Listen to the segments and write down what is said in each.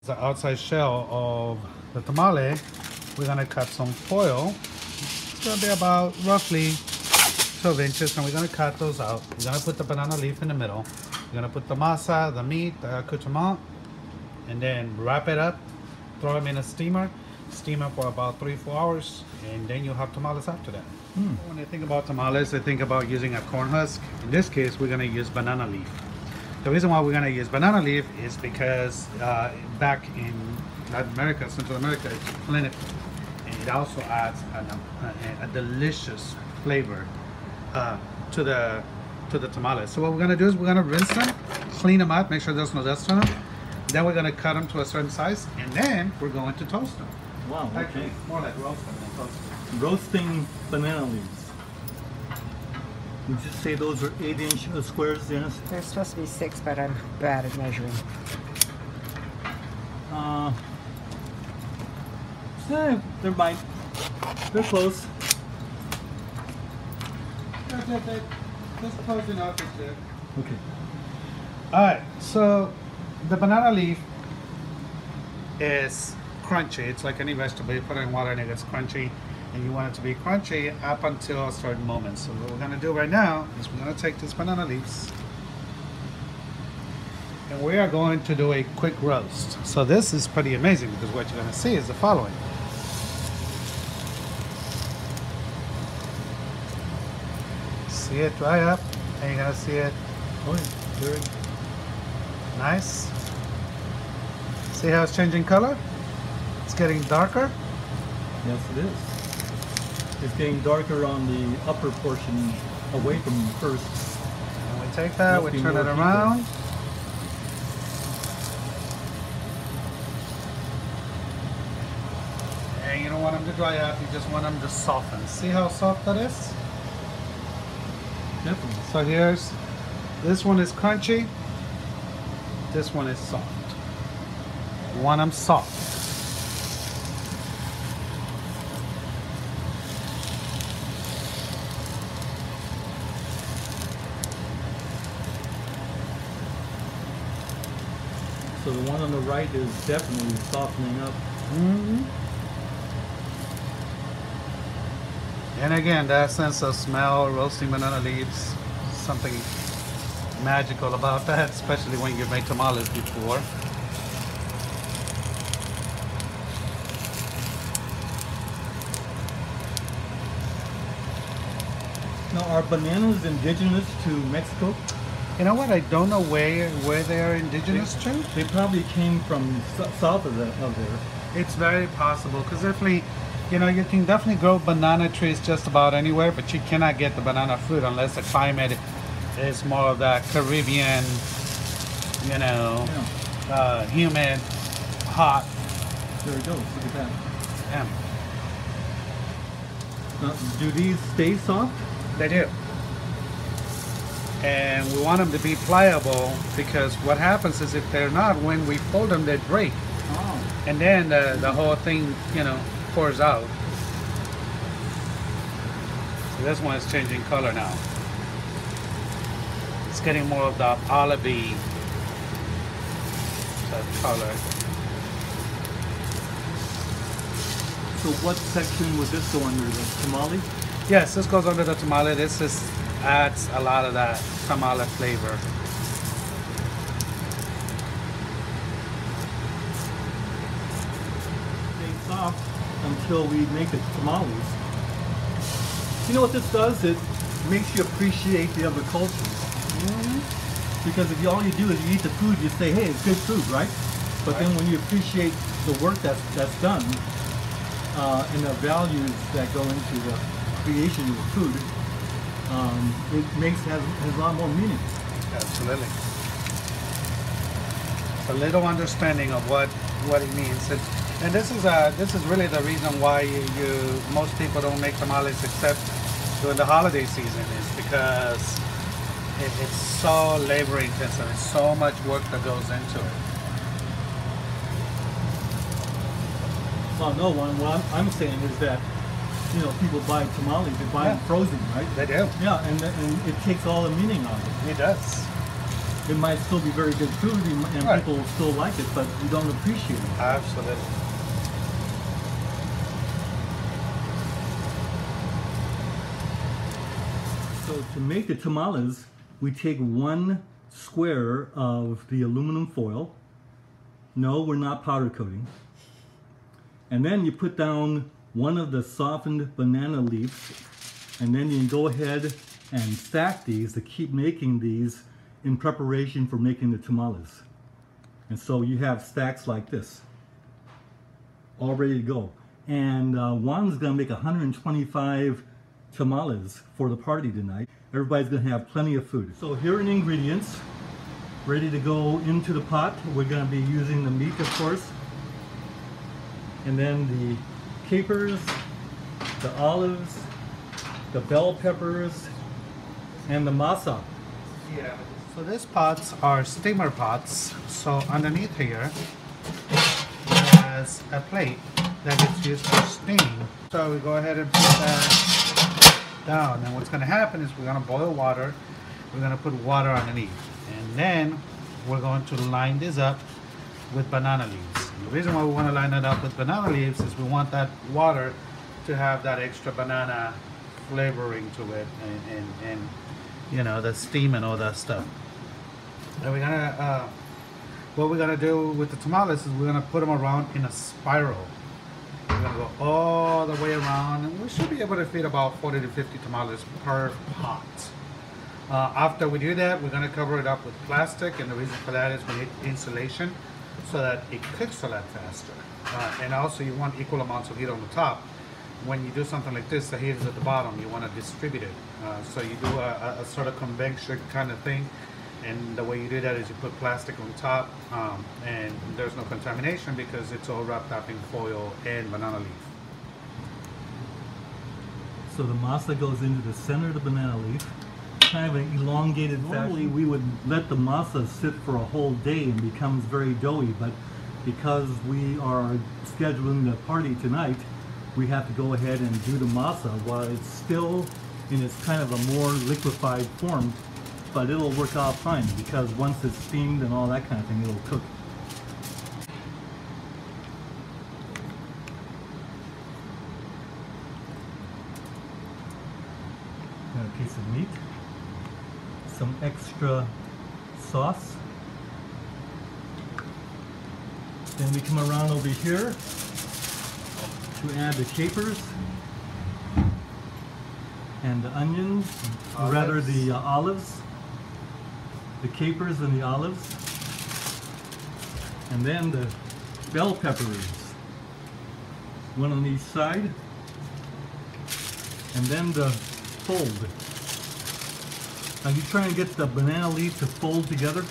The outside shell of the tamale, we're gonna cut some foil. It's gonna be about roughly 12 inches, and we're gonna cut those out. We're gonna put the banana leaf in the middle. We're gonna put the masa, the meat, the accoutrement, and then wrap it up, throw them in a steamer, steam them for about 3-4 hours, and then you'll have tamales after that. When I think about tamales, I think about using a corn husk. In this case, we're gonna use banana leaf. The reason why we're going to use banana leaf is because back in Latin America, Central America, it's plentiful. And it also adds a delicious flavor to the tamales. So what we're going to do is we're going to rinse them, clean them out, make sure there's no dust on them. Then we're going to cut them to a certain size, and then we're going to toast them. Wow, okay. Actually, more like roast them than toast them. Roasting banana leaves. Would you say those are 8-inch squares, Dennis? They're supposed to be 6, but I'm bad at measuring. They're close. Just close enough is good. Okay. Alright, so the banana leaf is crunchy. It's like any vegetable. You put it in water and it gets crunchy. And you want it to be crunchy up until a certain moment. So what we're going to do right now is we're going to take these banana leaves and we are going to do a quick roast. So this is pretty amazing because what you're going to see is the following. See it dry up, and you're going to see it very nice. See how it's changing color? It's getting darker. Yes, it is. It's getting darker on the upper portion away from the first. And we take that, we turn it around. And you don't want them to dry out, you just want them to soften. See how soft that is? Definitely. So here's, this one is crunchy, this one is soft. You want them soft. So the one on the right is definitely softening up. And again, that sense of smell, roasting banana leaves, something magical about that, especially when you've made tamales before. Now, are bananas indigenous to Mexico? You know what? I don't know where they are indigenous to. They probably came from south of there. It's very possible because definitely, you know, you can definitely grow banana trees just about anywhere, but you cannot get the banana fruit unless the climate is more of that Caribbean, you know, humid, hot. There we go. Look at that. Yeah. Now, do these stay soft? They do. And we want them to be pliable because what happens is if they're not, when we fold them, they break. Oh. And then the whole thing, you know, pours out. So this one is changing color now. It's getting more of the olivey type color. So what section would this go under? The tamale? Yes, this goes under the tamale. This adds a lot of that tamale flavor. Stay soft until we make it tamales. You know what this does? It makes you appreciate the other cultures. Because if all you do is you eat the food, you say, hey, it's good food, right? But then when you appreciate the work that's done and the values that go into the creation of the food, it has a lot more meaning. Absolutely. A little understanding of what it means. And this is really the reason why most people don't make tamales except during the holiday season, is because it's so labor intensive. It's so much work that goes into it. Well, no, what I'm saying is that, you know, people buy tamales, they buy them frozen, right? They do. Yeah, and it takes all the meaning out of it. It does. it might still be very good food and Right. people will still like it, but you don't appreciate it. Absolutely. So to make the tamales, we take 1 square of the aluminum foil. No, we're not powder coating. And then you put down 1 of the softened banana leaves, and then you can go ahead and stack these to keep making these in preparation for making the tamales. And so you have stacks like this, all ready to go. And Juan's gonna make 125 tamales for the party tonight. Everybody's gonna have plenty of food. So here are the ingredients ready to go into the pot. We're gonna be using the meat, of course, and then the capers, the olives, the bell peppers, and the masa. Yeah. So these pots are steamer pots. So underneath here there's a plate that is used for steam. So we go ahead and put that down. And what's going to happen is we're going to boil water. We're going to put water underneath. And then we're going to line this up with banana leaves. And the reason why we want to line it up with banana leaves is we want that water to have that extra banana flavoring to it and you know, the steam and all that stuff. And we're gonna what we're gonna do with the tamales is we're gonna put them around in a spiral. We're gonna go all the way around, and we should be able to feed about 40 to 50 tamales per pot. After we do that, we're gonna cover it up with plastic, and the reason for that is we need insulation so that it cooks a lot faster. And also you want equal amounts of heat on the top. When you do something like this, the heat is at the bottom. You want to distribute it. So you do a sort of convection kind of thing. And the way you do that is you put plastic on top, and there's no contamination because it's all wrapped up in foil and banana leaf. So the masa goes into the center of the banana leaf, kind of an elongated fashion. Normally we would let the masa sit for a whole day and becomes very doughy, but because we are scheduling the party tonight, we have to go ahead and do the masa while it's still in its kind of a more liquefied form, but it'll work out fine because once it's steamed and all that kind of thing, it'll cook. Got a piece of meat, some extra sauce. Then we come around over here to add the capers and the onions, or rather the olives, the capers and the olives, and then the bell peppers, 1 on each side, and then the fold. Are you trying to get the banana leaf to fold together?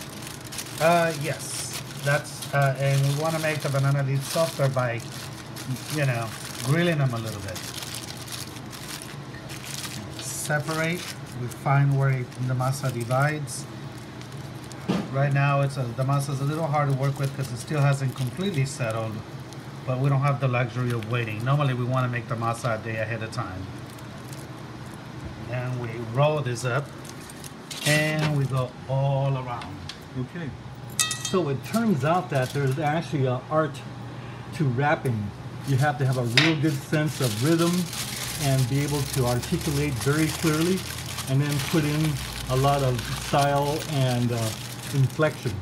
Yes, that's and we want to make the banana leaf softer by, you know, grilling them a little bit. Separate. We find where the masa divides. Right now, the masa is a little hard to work with because it still hasn't completely settled, but we don't have the luxury of waiting. Normally, we want to make the masa a day ahead of time. And we roll this up, and we go all around. Okay. So it turns out that there's actually an art to wrapping. You have to have a real good sense of rhythm and be able to articulate very clearly, and then put in a lot of style and inflection.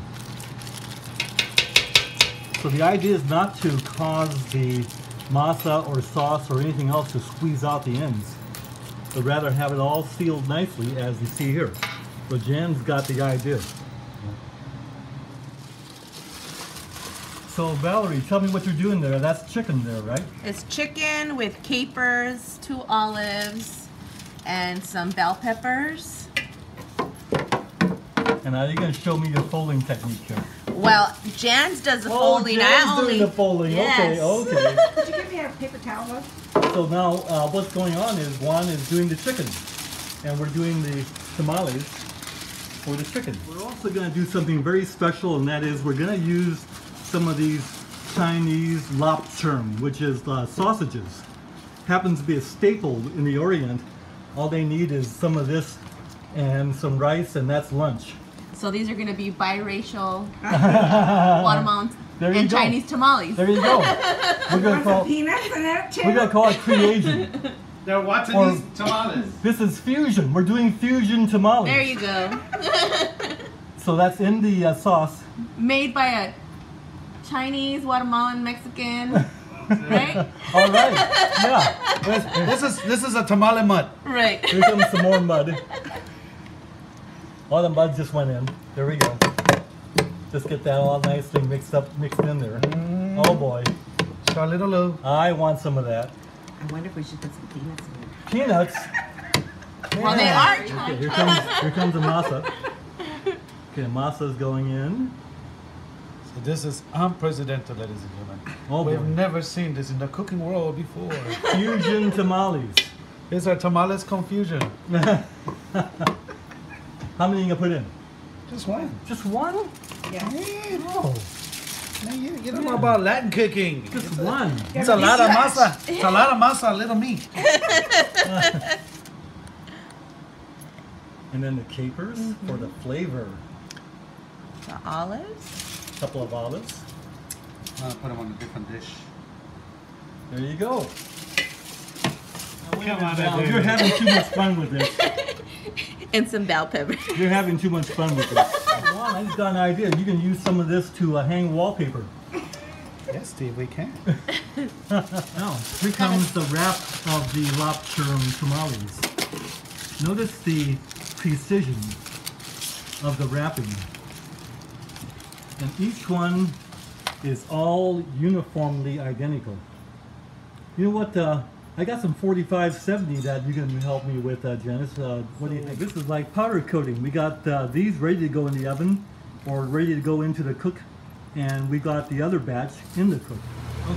So the idea is not to cause the masa or sauce or anything else to squeeze out the ends, but rather have it all sealed nicely as you see here. So Jan's got the idea. So Valerie, tell me what you're doing there. That's chicken there, right? It's chicken with capers, 2 olives, and some bell peppers. And now you're going to show me your folding technique here. Well, Jan's does the folding. Jan's doing the folding. Yes. Okay. Could you give me a paper towel, love? So now what's going on is Juan is doing the chicken, and we're doing the tamales for the chicken. We're also going to do something very special, and that is we're going to use some of these Chinese Lapscherm, which is sausages. Happens to be a staple in the Orient. All they need is some of this and some rice, and that's lunch. So these are going to be biracial Guatemalan There you and go. Chinese tamales. There you go. We're gonna Want some call peanuts in it too? we're gonna call it creation. They're watching Or- these tamales. This is fusion. We're doing fusion tamales. There you go. So that's in the sauce. Made by a Chinese, Guatemalan, Mexican, right? All right. Yeah. This is a tamale mud. Right. Here comes some more mud. All the mud just went in. There we go. Just get that all nicely mixed in there. Oh boy. Charlittle. I want some of that. I wonder if we should put some peanuts in it. Peanuts. Well, they are Okay, Chinese. here comes the masa. Okay, the masa is going in. So this is unprecedented, ladies and gentlemen. Oh We've boy. never seen this in the cooking world before. Fusion tamales. It's our tamales confusion. How many you gonna put in? Just one. Just one? Yeah. Oh, Man, you don't know about Latin cooking. just one. It's a lot of masa. It's a lot of masa, little meat. And then the capers for the flavor. The olives. Couple of olives. I'll put them on a different dish. There you go. Come on, Val, David. you're having too much fun with this. And some bell pepper. You're having too much fun with this. Come on, I just got an idea. You can use some of this to hang wallpaper. Yes, Steve, we can. Now, here comes the wrap of the lobster tamales. Notice the precision of the wrapping. And each one is all uniformly identical. You know what? I got some 4570 that you can help me with, Janice. What do you think? This is like powder coating. We got these ready to go in the oven or ready to go into the cook. And we got the other batch in the cook.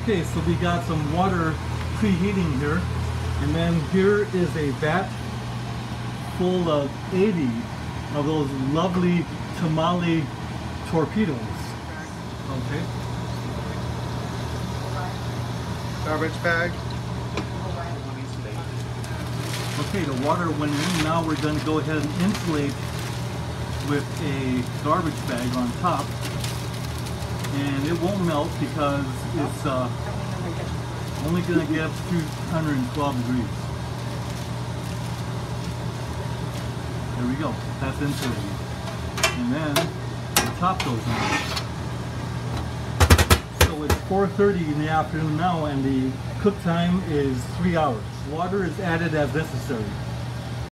Okay, so we got some water preheating here. And then here is a vat full of 80 of those lovely tamale torpedoes. Okay. Garbage bag. Okay, the water went in. Now we're going to go ahead and insulate with a garbage bag on top. And it won't melt because it's only going to get up to 212 degrees. There we go. That's insulated. And then the top goes on. So it's 4:30 in the afternoon now, and the cook time is 3 hours. Water is added as necessary.